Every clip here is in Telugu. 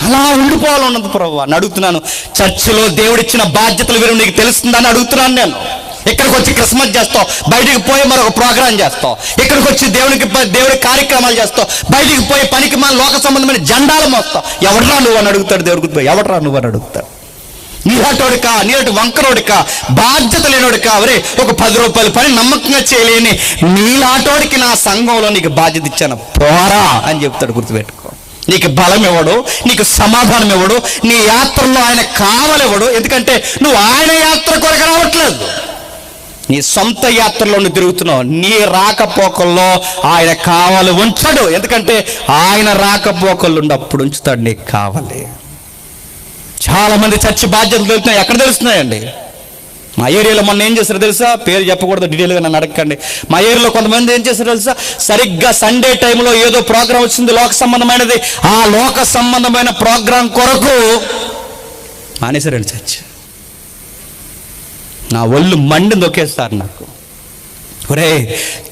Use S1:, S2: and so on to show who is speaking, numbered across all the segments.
S1: అలా ఉండిపోవాలన్నది ప్రభు అని అడుగుతున్నాను. చర్చిలో దేవుడిచ్చిన బాధ్యతలు విలువ నీకు తెలుస్తుందని అడుగుతున్నాను నేను. ఇక్కడికి వచ్చి క్రిస్మస్ చేస్తావు, బయటికి పోయి మరొక ప్రోగ్రాం చేస్తావు. ఇక్కడికి వచ్చి దేవుడి కార్యక్రమాలు చేస్తావు, బయటికి పోయి పనికి మన లోక సంబంధమైన జెండాలు మోస్తావు. ఎవడరా నువ్వు అని అడుగుతాడు దేవుడికి. ఎవడరా నువ్వు అని అడుగుతాడు. నీలాటోడికా, నీలాంటి వంకరోడికా, బాధ్యత లేనోడికా, ఒరే ఒక 10 రూపాయల పని నమ్మకంగా చేయలేని నీలాటోడికి నా సంఘంలో నీకు బాధ్యత ఇచ్చాను, పోరా అని చెప్తాడు. గుర్తుపెట్టుకో. నీకు బలం ఇవ్వడు, నీకు సమాధానం ఇవ్వడు, నీ యాత్రలో ఆయన కావలివ్వడు. ఎందుకంటే నువ్వు ఆయన యాత్ర కొరకు రావట్లేదు, నీ సొంత యాత్రలో నువ్వు తిరుగుతున్నావు. నీ రాకపోకల్లో ఆయన కావాలి ఉంచడు. ఎందుకంటే ఆయన రాకపోకలు ఉన్నప్పుడు ఉంచుతాడు నీకు కావాలి. చాలా మంది చర్చి బాధ్యతలు తెలుస్తున్నాయి. ఎక్కడ తెలుస్తున్నాయండి? మా ఏరియాలో మొన్న ఏం చేశారో తెలుసా? పేరు చెప్పకూడదు, డీటెయిల్గా నన్ను అడగండి. మా ఏరియాలో కొంతమంది ఏం చేశారో తెలుసా? సరిగ్గా సండే టైంలో ఏదో ప్రోగ్రాం వచ్చింది లోక సంబంధమైనది. ఆ లోక సంబంధమైన ప్రోగ్రాం కొరకు మానేశారండి చర్చ్. నా ఒళ్ళు మండింది ఒకేసారి నాకు. ఒరే,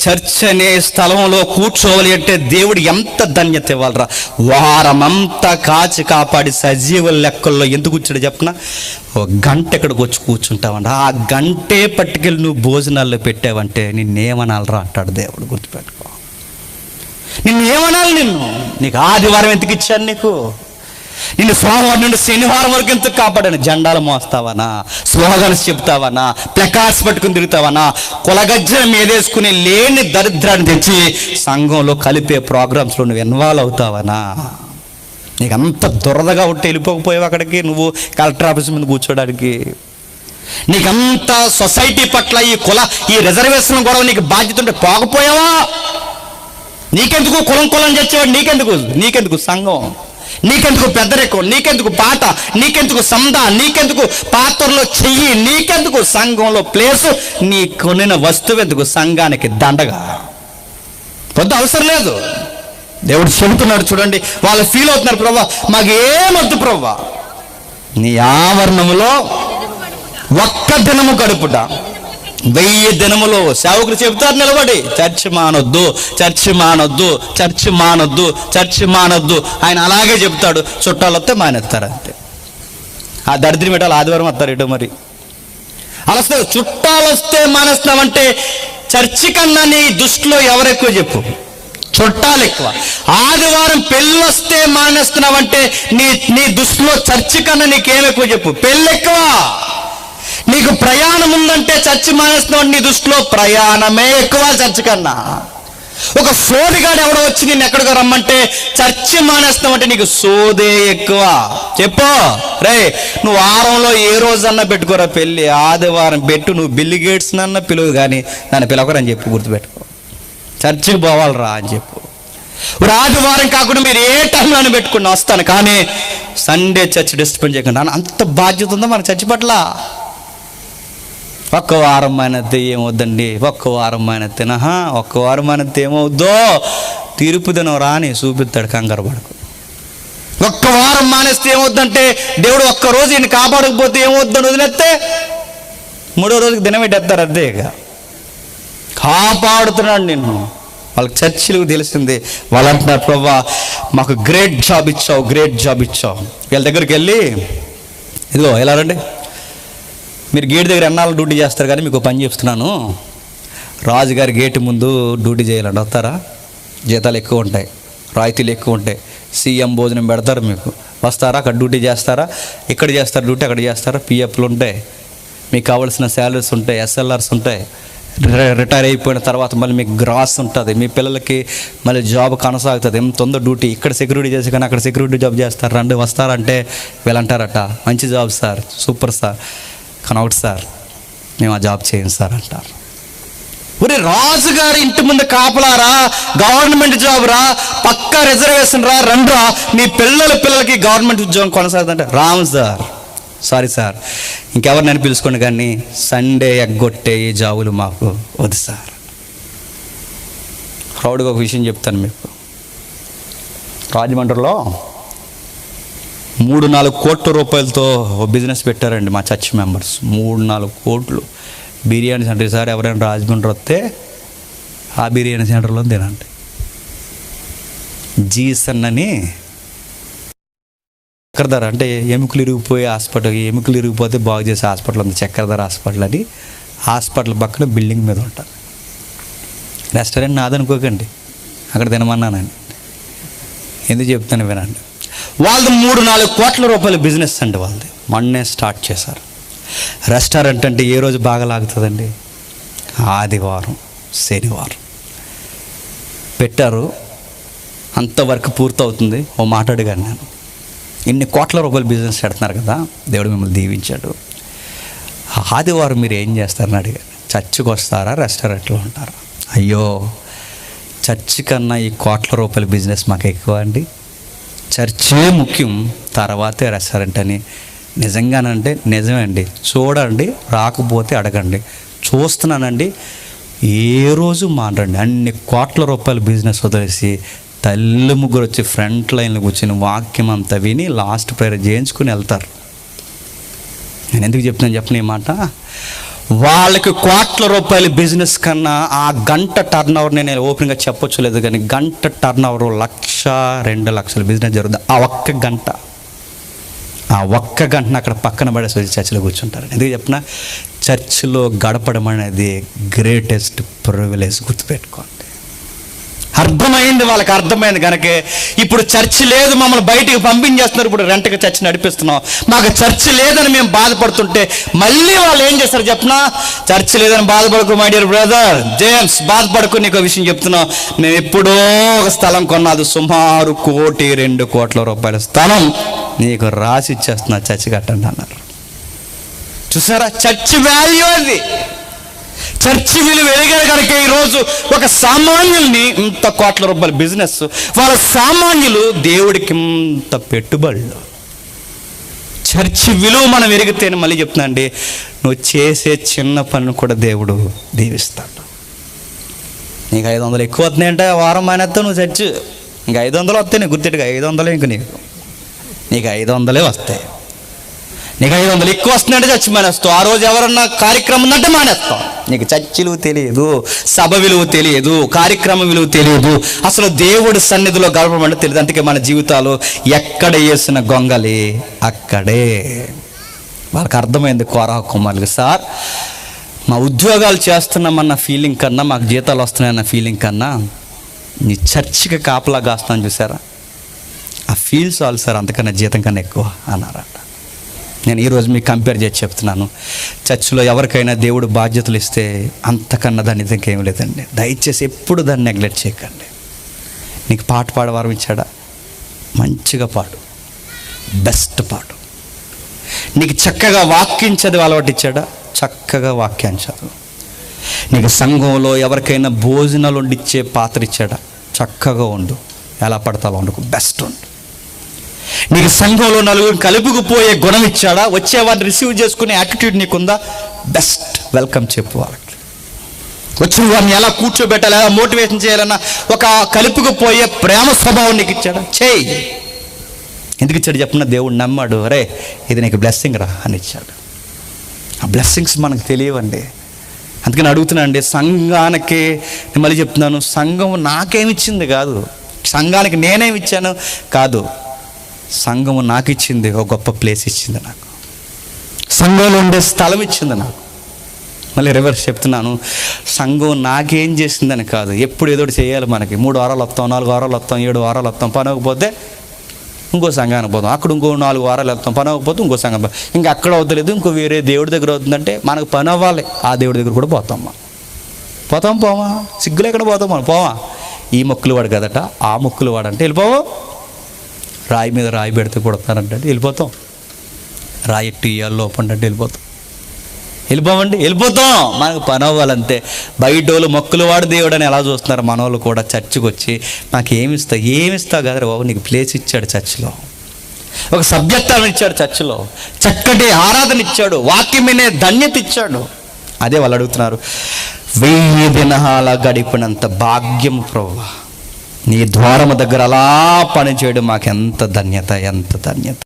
S1: చర్చ్ అనే స్థలంలో కూర్చోవాలి అంటే దేవుడు ఎంత ధన్యత ఇవ్వాలరా. వారమంతా కాచి కాపాడి సజీవుల లెక్కల్లో ఎందుకు కూర్చోడు చెప్పనా? ఒక గంట ఇక్కడికి వచ్చి కూర్చుంటావంట. ఆ గంటే పట్టుకెళ్ళి నువ్వు భోజనాల్లో పెట్టావంటే నిన్నేమనాలరా అంటాడు దేవుడు. గుర్తుపెట్టుకో. నిన్నేమనాలి? నీకు ఆదివారం ఎందుకు ఇచ్చాను? నిన్ను సోమవారం నుండి శనివారం వరకు ఎందుకు కాపాడాను? జెండాలు మోస్తావనా, స్లోగన్స్ చెప్తావనా, ప్లకార్డ్స్ పట్టుకుని తిరుగుతావనా, కులగజ్జల మీదేసుకుని లేని దరిద్రాన్ని తెచ్చి సంఘంలో కలిపే ప్రోగ్రామ్స్లో నువ్వు ఇన్వాల్వ్ అవుతావనా? నీకు అంత దురదగా ఉంటే వెళ్ళిపోకపోయావు అక్కడికి, నువ్వు కలెక్టర్ ఆఫీస్ ముందు కూర్చోడానికి. నీకంత సొసైటీ పట్ల ఈ రిజర్వేషన్ గొడవ నీకు బాధ్యత ఉంటే పోకపోయావా? నీకెందుకు కులం చచ్చేవాడు? నీకెందుకు సంఘం? నీకెందుకు పెద్దరికం? నీకెందుకు పాట? నీకెందుకు సంద? నీకెందుకు పాత్రలో చెయ్యి? నీకెందుకు సంఘంలో ప్లేసు? నీ కొనిన వస్తువు ఎందుకు సంఘానికి దండగా? పొద్దు అవసరం లేదు. దేవుడు చెబుతున్నాడు చూడండి. వాళ్ళు ఫీల్ అవుతున్నారు, ప్రభా మాకేమొద్దు ప్రభా, నీ ఆవరణములో ఒక్క దినము గడుపుట 1000 దినములో. సేవకులు చెబుతారు నిలబడి, చర్చి మానొద్దు, చర్చి మానొద్దు, చర్చి మానొద్దు, చర్చి మానొద్దు. ఆయన అలాగే చెప్తాడు. చుట్టాలు వస్తే మానేస్తారు అంతే. ఆ దరిద్రం పెట్టాలి, ఆదివారం వస్తారు ఇటు. మరి అలా చుట్టాలు వస్తే మానేస్తున్నామంటే చర్చి కన్నా నీ దృష్టిలో ఎవరెక్కువ చెప్పు? చుట్టాలు ఎక్కువ. ఆదివారం పెళ్ళి వస్తే మానేస్తున్నావంటే నీ దృష్టిలో చర్చి కన్నా నీకేం ఎక్కువ చెప్పు? పెళ్ళి ఎక్కువ. నీకు ప్రయాణం ఉందంటే చర్చి మానేస్తున్నావు, నీ దృష్టిలో ప్రయాణమే ఎక్కువ చర్చి కన్నా. ఒక సోదిగాడు ఎవడో వచ్చి నిన్ను ఎక్కడికో రమ్మంటే చర్చి మానేస్తామంటే నీకు సోదే ఎక్కువ. చెప్పు రే, నువ్వు వారంలో ఏ రోజన్నా పెట్టుకోరా పెళ్ళి, ఆదివారం పెట్టు. నువ్వు బిల్ గేట్స్ నన్న పిలువు కానీ నన్ను పిలవకరని చెప్పు. గుర్తుపెట్టుకో. చర్చికి పోవాలరా అని చెప్పు. ఆదివారం కాకుండా మీరు ఏ టైంలో పెట్టుకున్నా వస్తాను, కానీ సండే చర్చ్ డిస్టర్బెన్స్ చేయకుండా. అంత బాధ్యత ఉందా మన చర్చి పట్ల? ఒక్క వారం మానేస్తే ఏమవుద్దండి? ఒక్క వారం మానేస్తేనా? ఒక్క వారం మానేస్తే ఏమవుద్దో తీర్పు దినం రాని చూపిస్తాడు, కంగారు పడకు. ఒక్క వారం మానేస్తే ఏమవుద్దంటే దేవుడు ఒక్కరోజు ఈయన కాపాడకపోతే ఏమవుద్దని వదిలేస్తే 3వ రోజుకి దినం పెట్టేస్తారు. అదే కాపాడుతున్నాడు నిన్ను. వాళ్ళకి చర్చిలకు తెలిసింది. వాళ్ళు అంటున్నారు, ప్రభా మాకు గ్రేట్ జాబ్ ఇచ్చావు, గ్రేట్ జాబ్ ఇచ్చావు. వీళ్ళ దగ్గరికి వెళ్ళి, ఇదిగో ఎలా రండి, మీరు గేట్ దగ్గర ఎన్నాళ్ళు డ్యూటీ చేస్తారు, కానీ మీకు పని చెప్తున్నాను, రాజుగారి గేటు ముందు డ్యూటీ చేయాలండి. వస్తారా? జీతాలు ఎక్కువ ఉంటాయి, రాయితీలు ఎక్కువ ఉంటాయి, సీఎం భోజనం పెడతారు మీకు. వస్తారా? అక్కడ డ్యూటీ చేస్తారా? ఇక్కడ చేస్తారు డ్యూటీ, అక్కడ చేస్తారా? పిఎఫ్లు ఉంటాయి, మీకు కావాల్సిన శాలరీస్ ఉంటాయి, ఎస్ఎల్ఆర్స్ ఉంటాయి. రిటైర్ అయిపోయిన తర్వాత మళ్ళీ మీకు గ్రాస్ ఉంటుంది, మీ పిల్లలకి మళ్ళీ జాబ్ కొనసాగుతుంది. ఎంత ఉందో డ్యూటీ. ఇక్కడ సెక్యూరిటీ చేసి కానీ అక్కడ సెక్యూరిటీ జాబ్ చేస్తారు. రండి వస్తారంటే వీళ్ళంటారట, మంచి జాబ్ సార్, సూపర్ సార్, కానీ అవుట్ సార్ మేము ఆ జాబ్ చేయం సార్ అంటారు. ఒరే, రాజుగారి ఇంటి ముందు కాపలారా, గవర్నమెంట్ జాబ్ రా, పక్కా రిజర్వేషన్ రా, రండ్రా, మీ పిల్లలకి గవర్నమెంట్ ఉద్యోగం కొనసాగుతుంటే రాము సార్, సారీ సార్, ఇంకెవరినైనా పిలుచుకోండి కానీ సండే ఎగ్గొట్టే ఈ జాబులు మాకు వద్దు సార్. ప్రౌడ్గా ఒక విషయం చెప్తాను మీకు. రాజమండ్రిలో 3-4 కోట్ల రూపాయలతో బిజినెస్ పెట్టారండి మా చర్చ్ మెంబర్స్. 3-4 కోట్లు. బిర్యానీ సెంటర్. ఈసారి ఎవరైనా రాజమండ్రి వస్తే ఆ బిర్యానీ సెంటర్లో తినండి. జీసన్ అని చక్రధర అంటే ఎముకలు ఇరిగిపోయే హాస్పిటల్, ఎముకలు ఇరిగిపోతే బాగు చేసే హాస్పిటల్ ఉంది, చక్రధర హాస్పిటల్ అని. హాస్పిటల్ పక్కన బిల్డింగ్ మీద ఉంటారు. రెస్టారెంట్ నాదనుకోకండి, అక్కడ తినమన్నానండి. ఎందుకు చెప్తాను వినండి. వాళ్ళది 3-4 కోట్ల రూపాయల బిజినెస్ అండి వాళ్ళది. మొన్నే స్టార్ట్ చేశారు. రెస్టారెంట్ అంటే ఏ రోజు బాగా లాగుతుందండి? ఆదివారం, శనివారం పెట్టారు. అంతవరకు పూర్తవుతుంది. ఓ మాట అడిగాను నేను, ఇన్ని కోట్ల రూపాయల బిజినెస్ పెడుతున్నారు కదా, దేవుడు మిమ్మల్ని దీవించాడు, ఆదివారం మీరు ఏం చేస్తారని అడిగాను. చర్చికి వస్తారా, రెస్టారెంట్లో ఉంటారా? అయ్యో, చర్చి కన్నా ఈ కోట్ల రూపాయల బిజినెస్ మాకు ఎక్కువ అండి, చర్చే ముఖ్యం, తర్వాతే రెస్టారెంట్ అని. నిజంగానంటే నిజమే అండి. చూడండి, రాకపోతే అడగండి. చూస్తున్నానండి, ఏ రోజు మానండి. అన్ని కోట్ల రూపాయల బిజినెస్ వదిలేసి తల్లి ముగ్గురు వచ్చి ఫ్రంట్ లైన్లో కూర్చొని వాక్యం అంతా విని లాస్ట్ ప్రేయర్ చేయించుకుని వెళ్తారు. నేను ఎందుకు చెప్తున్నాను చెప్పిన ఈ మాట? వాళ్ళకి కోట్ల రూపాయల బిజినెస్ కన్నా ఆ గంట టర్న్ ఓవర్, నేను ఓపెన్గా చెప్పొచ్చు లేదు కానీ, గంట టర్న్ ఓవర్ 1-2 లక్షల బిజినెస్ జరుగుతుంది. ఆ ఒక్క గంటను అక్కడ పక్కన పడేసి వచ్చి చర్చిలో కూర్చుంటారు. ఎందుకు చెప్పిన, చర్చిలో గడపడం అనేది గ్రేటెస్ట్ ప్రివిలేజ్. గుర్తుపెట్టుకోండి. అర్థమైంది, వాళ్ళకి అర్థమైంది కనుక ఇప్పుడు చర్చి లేదు, మమ్మల్ని బయటికి పంపించేస్తున్నారు, ఇప్పుడు రెంట్కి చర్చి నడిపిస్తున్నాం, మాకు చర్చి లేదని మేము బాధపడుతుంటే మళ్ళీ వాళ్ళు ఏం చేస్తారు చెప్పినా, చర్చి లేదని బాధపడుకో మై డియర్ బ్రదర్ జేమ్స్, బాధపడుకో, నీకు విషయం చెప్తున్నాం, మేము ఎప్పుడో ఒక స్థలం కొన్నది, సుమారు 1-2 కోట్ల రూపాయల స్థలం నీకు రాసి ఇచ్చేస్తున్నా, చర్చి కట్టండి అన్నారు. చూసారా, చర్చి వాల్యూ అది. చర్చి విలువ ఎదిగారు కనుక ఈరోజు ఒక సామాన్యుల్ని ఇంత కోట్ల రూపాయల బిజినెస్, వాళ్ళ సామాన్యులు దేవుడికి ఇంత పెట్టుబడులు. చర్చి విలువ మనం ఎరిగితేనే, మళ్ళీ చెప్తున్నా అండి, నువ్వు చేసే చిన్న పని కూడా దేవుడు దీవిస్తాడు. నీకు 500 ఎక్కువ వస్తున్నాయంటే వారం మానేస్తావు నువ్వు చర్చి, ఇంకా 500 వస్తాయి నీకు, గుర్తెట్టుగా 500 ఇంక నీకు 500 వస్తాయి. నీకు 500 ఎక్కువ వస్తున్నాయంటే చర్చి మానేస్తావు. ఆ రోజు ఎవరన్నా కార్యక్రమం ఉందంటే మానేస్తాం. నీకు చర్చిలు తెలియదు, సభ విలువ తెలియదు, కార్యక్రమం విలువ తెలియదు, అసలు దేవుడి సన్నిధిలో గడపడం తెలియదు. అందుకే మన జీవితాలు ఎక్కడ వేసిన గొంగలి అక్కడే. వాళ్ళకి అర్థమైంది కోరహ కుమారులకి, సార్ మా ఉద్యోగాలు చేస్తున్నామన్న ఫీలింగ్ కన్నా, మాకు జీతాలు వస్తున్నాయన్న ఫీలింగ్ కన్నా, నీ చర్చికి కాపలా కాస్తాను చూసారా, ఆ ఫీల్ చాలు సార్, అంతకన్నా జీతం కన్నా ఎక్కువ అన్నారట. నేను ఈరోజు మీకు కంపేర్ చేసి చెప్తున్నాను, చర్చిలో ఎవరికైనా దేవుడు బాధ్యతలు ఇస్తే అంతకన్నా దాన్ని ఇంకేం లేదండి. దయచేసి ఎప్పుడు దాన్ని నెగ్లెక్ట్ చేయకండి. నీకు పాట పాడవారం ఇచ్చాడా, మంచిగా పాడు, బెస్ట్ పాడు. నీకు చక్కగా వాక్యం చదివి అలవాటు ఇచ్చాడా, చక్కగా వాక్యాన్ని చదువు. నీకు సంఘంలో ఎవరికైనా భోజనాలు వండిచ్చే పాత్ర ఇచ్చాడా, చక్కగా వండు, ఎలా పడతాలో వండుకు, బెస్ట్ వండు. నీకు సంఘంలో నలుగురు కలుపుకుపోయే గుణం ఇచ్చాడా, వచ్చేవాడిని రిసీవ్ చేసుకునే యాటిట్యూడ్ నీకుందా, బెస్ట్ వెల్కమ్ చెప్పు వాళ్ళకి. వచ్చిన వారిని ఎలా కూర్చోబెట్టాలి, ఎలా మోటివేషన్ చేయాలన్న ఒక కలుపుకుపోయే ప్రేమ స్వభావం నీకు ఇచ్చాడా, చేయి. ఎందుకు ఇచ్చాడు చెప్పిన, దేవుడు నమ్మాడు, అరే ఇది నీకు బ్లెస్సింగ్ రా అని ఇచ్చాడు. ఆ బ్లెస్సింగ్స్ మనకు తెలియవండి. అందుకని అడుగుతున్నా అండి, సంఘానికి నేను మళ్ళీ చెప్తున్నాను, సంఘం నాకేమిచ్చింది కాదు, సంఘానికి నేనేమిచ్చాను కాదు, సంఘము నాకు ఇచ్చింది, ఒక గొప్ప ప్లేస్ ఇచ్చింది నాకు, సంఘంలో ఉండే స్థలం ఇచ్చింది నాకు. మళ్ళీ రివర్స్ చెప్తున్నాను, సంఘం నాకేం చేసిందని కాదు, ఎప్పుడు ఏదో చేయాలి మనకి. 3 వారాలు వస్తాం, 4 వారాలు వస్తాం, 7 వారాలు వస్తాం, పని అవ్వకపోతే ఇంకో సంఘానికి పోతాం, అక్కడ ఇంకో 4 వారాలు వెళ్తాం, పని అవ్వకపోతే ఇంకో సంఘం, ఇంకా అక్కడ అవుతలేదు, ఇంకో వేరే దేవుడి దగ్గర అవుతుందంటే మనకు పని అవ్వాలి, ఆ దేవుడి దగ్గర కూడా పోతాం పోమా, సిగ్గులు ఎక్కడ పోతాం మనం, పోవా. ఈ మొక్కులు వాడు కదట, ఆ మొక్కులు వాడంటే వెళ్ళిపోవు. రాయి మీద రాయి పెడితే కొడతానంటే వెళ్ళిపోతాం, రాయి ఎట్టు ఇయ్యాలి లోపంటే వెళ్ళిపోమండి, వెళ్ళిపోతాం. మనకు పని అవ్వాలంతే. బయట వాళ్ళు మొక్కులు వాడు దేవుడు అని ఎలా చూస్తున్నారు, మన వాళ్ళు కూడా చర్చికి వచ్చి నాకు ఏమిస్తావు కదా బాబు, నీకు ప్లేస్ ఇచ్చాడు చర్చిలో, ఒక సభ్యత్వం ఇచ్చాడు చర్చిలో, చక్కటి ఆరాధన ఇచ్చాడు, వాక్యం వినే ధన్యత ఇచ్చాడు. అదే వాళ్ళు అడుగుతున్నారు, 1000 దినాల గడిపినంత భాగ్యం ప్రభువా, నీ ద్వారము దగ్గర అలా పని చేయడం మాకు ఎంత ధన్యత.